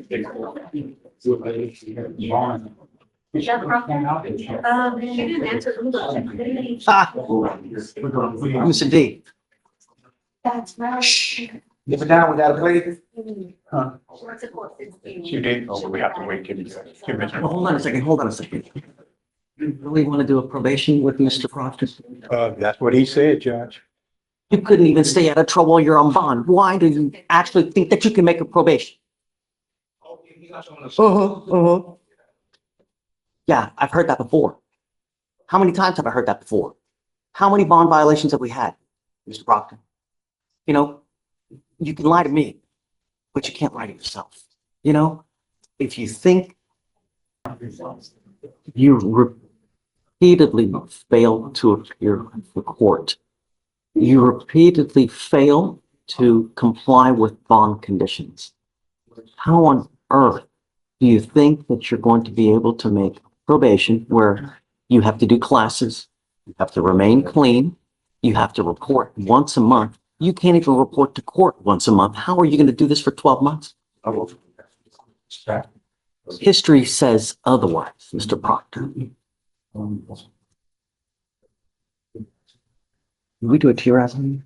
She didn't answer. Mr. D. That's right. Give it down without a plate. She did, oh, we have to wait till 2 minutes. Well, hold on a second, hold on a second. You really want to do a probation with Mr. Proctor? That's what he said, Judge. You couldn't even stay out of trouble while you're on bond. Why do you actually think that you can make a probation? Yeah, I've heard that before. How many times have I heard that before? How many bond violations have we had, Mr. Proctor? You know, you can lie to me, but you can't lie to yourself. You know, if you think you repeatedly fail to appear for court, you repeatedly fail to comply with bond conditions, how on earth do you think that you're going to be able to make probation where you have to do classes, you have to remain clean, you have to report once a month? You can't even report to court once a month. How are you going to do this for 12 months? History says otherwise, Mr. Proctor. We do a TRS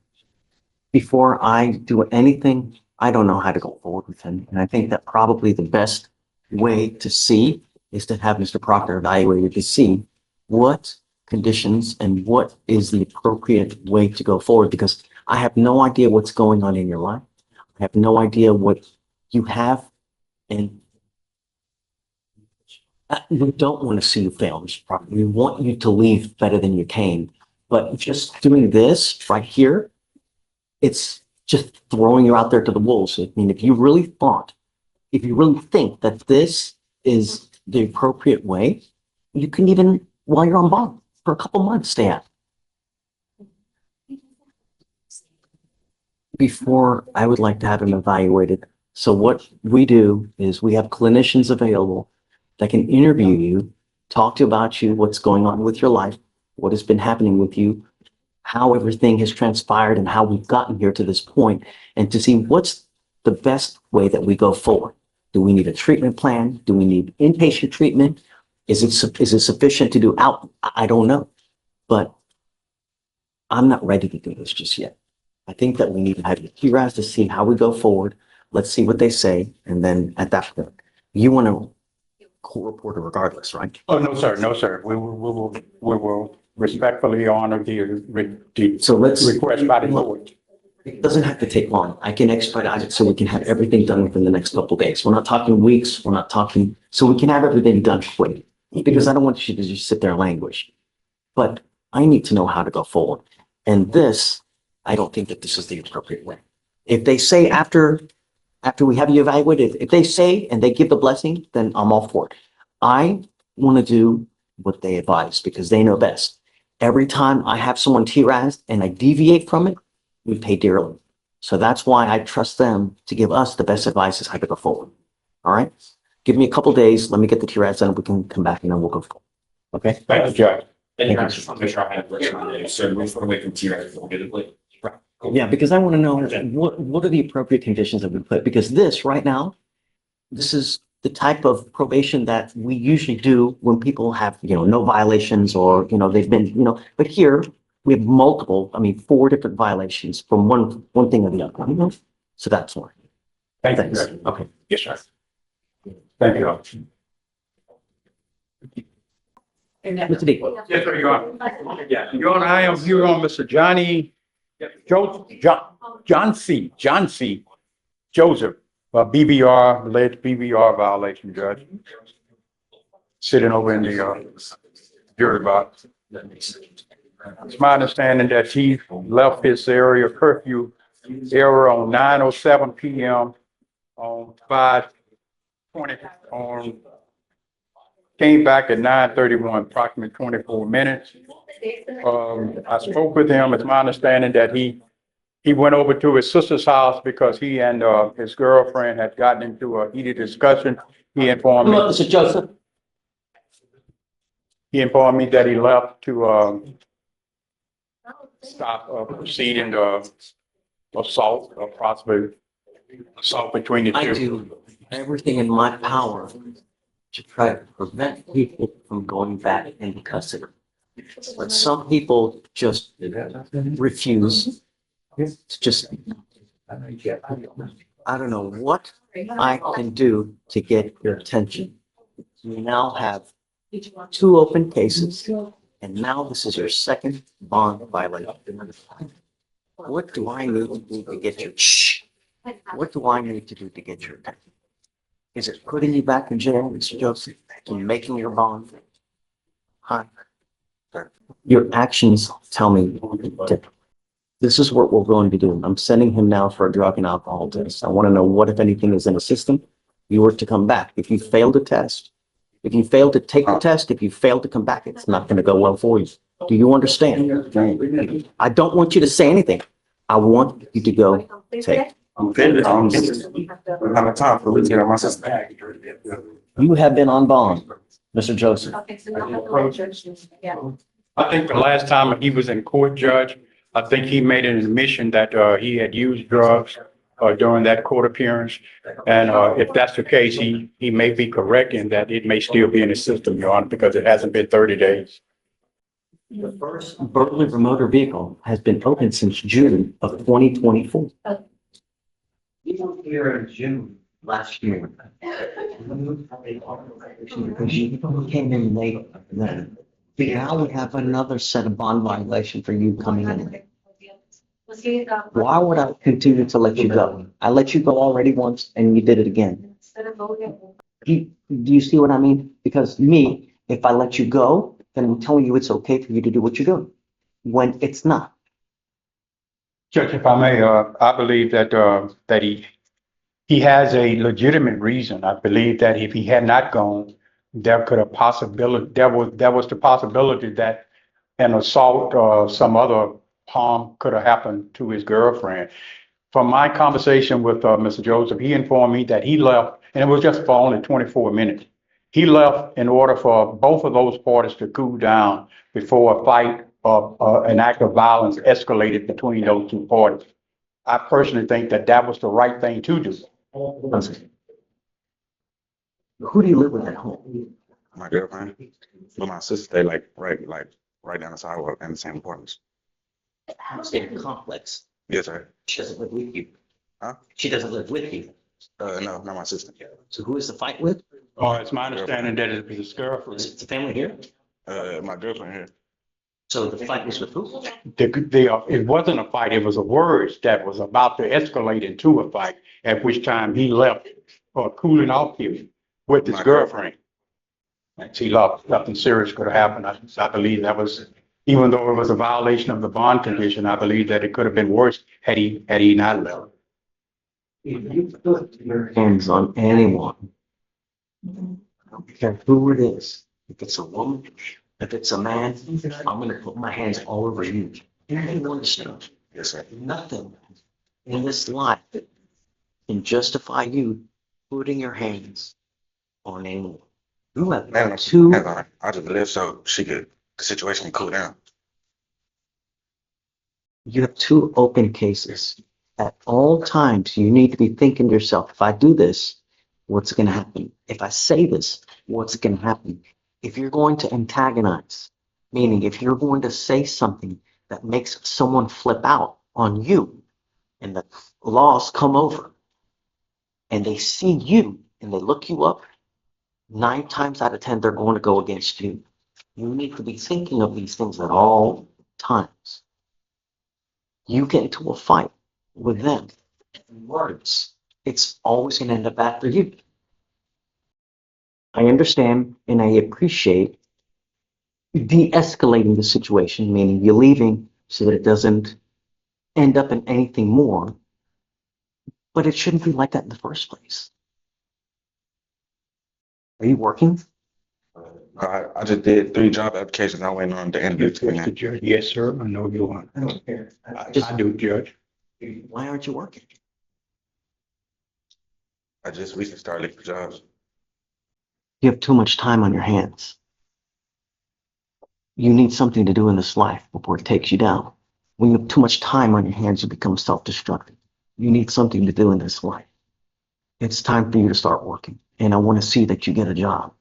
before I do anything. I don't know how to go forward with him. And I think that probably the best way to see is to have Mr. Proctor evaluated to see what conditions and what is the appropriate way to go forward, because I have no idea what's going on in your life. I have no idea what you have, and we don't want to see you fail, Mr. Proctor. We want you to leave better than you came. But just doing this right here, it's just throwing you out there to the wolves. I mean, if you really think that this is the appropriate way, you can even, while you're on bond for a couple months, stay out. Before, I would like to have him evaluated. So what we do is we have clinicians available that can interview you, talk to you about you, what's going on with your life, what has been happening with you, how everything has transpired and how we've gotten here to this point, and to see what's the best way that we go forward. Do we need a treatment plan? Do we need inpatient treatment? Is it sufficient to do out? I don't know, but I'm not ready to do this just yet. I think that we need to have your TRAS to see how we go forward. Let's see what they say. And then at that point, you want to court reporter regardless, right? Oh, no, sir, no, sir. We will respectfully honor the So let's request by the board. It doesn't have to take long. I can expedite it so we can have everything done within the next couple of days. We're not talking weeks. We're not talking, so we can have everything done quick, because I don't want you to just sit there and languish. But I need to know how to go forward. And this, I don't think that this is the appropriate way. If they say after we have you evaluated, if they say and they give the blessing, then I'm all for it. I want to do what they advise because they know best. Every time I have someone TRAS'd and I deviate from it, we pay dearly. So that's why I trust them to give us the best advice as how to go forward. All right. Give me a couple days. Let me get the TRAS done. We can come back and then we'll go forward. Okay. Thank you, Judge. Thank you, I just want to make sure I have this on there. So we're going away from TRS immediately. Right. Yeah, because I want to know what are the appropriate conditions that we put, because this right now, this is the type of probation that we usually do when people have, no violations or, they've been, but here we have multiple, 4 different violations from one thing or the other. So that's why. Thank you, Thanks. Judge. Okay. Yes, sir. Thank you. Mr. D. Yes, sir, Your Honor. Yeah, Your Honor, I am here on Mr. John C. Joseph, BBR, alleged BBR violation, Judge. Sitting over in the jury box. It's my understanding that he left his area curfew area on 9:07 p.m. on 5/20 on. Came back at 9:31, approximately 24 minutes. I spoke with him. It's my understanding that he went over to his sister's house because he and his girlfriend had gotten into a heated discussion. He informed me. Mr. Joseph. He informed me that he left to stop a proceeding assault or possibly assault between the I two. do everything in my power to try to prevent people from going back into custody. But some people just refuse to just, I don't know what I can do to get your attention. You now have 2 open cases, and now this is your second bond violation. What do I need to do to get your, shh? What do I need to do to get your attention? Is it putting you back in jail, Mr. Joseph, and making your bond? Huh? Your actions tell me different. This is what we're going to be doing. I'm sending him now for a drug and alcohol test. I want to know what, if anything, is in the system. You were to come back. If you fail the test, if you fail to take the test, if you fail to come back, it's not going to go well for you. Do you understand? I don't want you to say anything. I want you to go take. I'm offended. I'm having time for we get on my sister. You have been on bond, Mr. Joseph. Okay, so now have the yeah. I think the last time he was in court, Judge, I think he made an admission that he had used drugs during that court appearance. And if that's the case, he may be correct in that it may still be in the system, Your Honor, because it hasn't been 30 days. The first burglary of a motor vehicle has been open since June of 2024. You were here in June last year. Because you came in late then. Now we have another set of bond violation for you coming in. Why would I continue to let you go? I let you go already once and you did it again. Do you see what I mean? Because me, if I let you go, then I'm telling you it's okay for you to do what you're doing, when it's not. Judge, if I may, I believe that he has a legitimate reason. I believe that if he had not gone, there was the possibility that an assault or some other harm could have happened to his girlfriend. From my conversation with Mr. Joseph, he informed me that he left, and it was just for only 24 minutes. He left in order for both of those parties to cool down before a fight or an act of violence escalated between those two parties. I personally think that that was the right thing to do. Who do you live with at home? My girlfriend, but my sister, they right down the sidewalk in the same apartments. Same complex. Yes, sir. She doesn't live with you. Huh? She doesn't live with you. No, not my sister. So who is the fight with? It's my understanding that it was his girlfriend. Is it the family here? My girlfriend here. So the fight was with who? It wasn't a fight, it was a words that was about to escalate into a fight, at which time he left for a cooling off period with his My girlfriend. And she left, nothing serious could have happened. I believe that was, even though it was a violation of the bond condition, I believe that it could have been worse had he not left. If you put your hands on anyone, I don't care who it is, if it's a woman, if it's a man, I'm gonna put my hands all over you. You understand? Yes, sir. Nothing in this life can justify you putting your hands on anyone. You have Man, two, I just live so the situation can cool down. you have 2 open cases. At all times, you need to be thinking to yourself, if I do this, what's gonna happen? If I say this, what's gonna happen? If you're going to antagonize, meaning if you're going to say something that makes someone flip out on you, and the laws come over, and they see you, and they look you up, 9 times out of 10, they're going to go against you. You need to be thinking of these things at all times. You get into a fight with them, words, it's always going to end up bad for you. I understand and I appreciate de-escalating the situation, meaning you're leaving so that it doesn't end up in anything more. But it shouldn't be like that in the first place. Are you working? I just did 3 job applications. I went on the interview. Mr. Judge, yes, sir, I know you want. I don't care. I do, Judge. Why aren't you working? I just recently started looking for jobs. You have too much time on your hands. You need something to do in this life before it takes you down. When you have too much time on your hands, you become self-destructive. You need something to do in this life. It's time for you to start working. And I want to see that you get a job.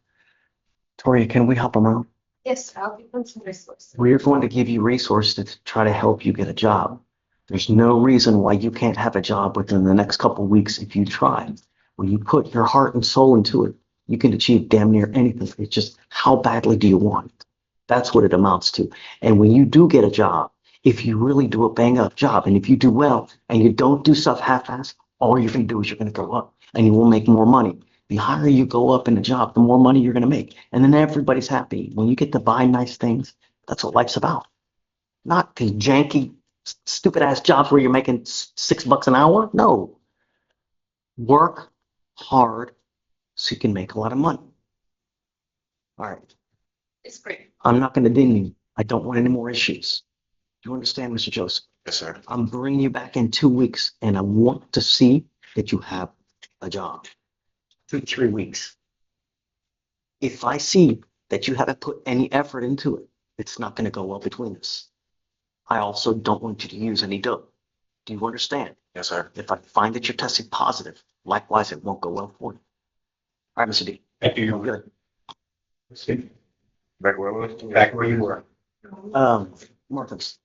Toria, can we help them out? Yes, I'll give them some resources. We're going to give you resources to try to help you get a job. There's no reason why you can't have a job within the next couple of weeks if you try. When you put your heart and soul into it, you can achieve damn near anything. It's just how badly do you want it? That's what it amounts to. And when you do get a job, if you really do a bang up job, and if you do well and you don't do stuff half-assed, all you're going to do is you're going to go up and you will make more money. The higher you go up in a job, the more money you're going to make. And then everybody's happy. When you get to buy nice things, that's what life's about. Not the janky, stupid ass jobs where you're making $6 an hour. No. Work hard so you can make a lot of money. All right. It's great. I'm not going to ding you. I don't want any more issues. Do you understand, Mr. Joseph? Yes, sir. I'm bringing you back in 2 weeks and I want to see that you have a job. 3 weeks. If I see that you haven't put any effort into it, it's not going to go well between us. I also don't want you to use any dope. Do you understand? Yes, sir. If I find that you're testing positive, likewise, it won't go well for you. All right, Mr. D. Thank You're you. good. Back where was? Back where you were. Martins.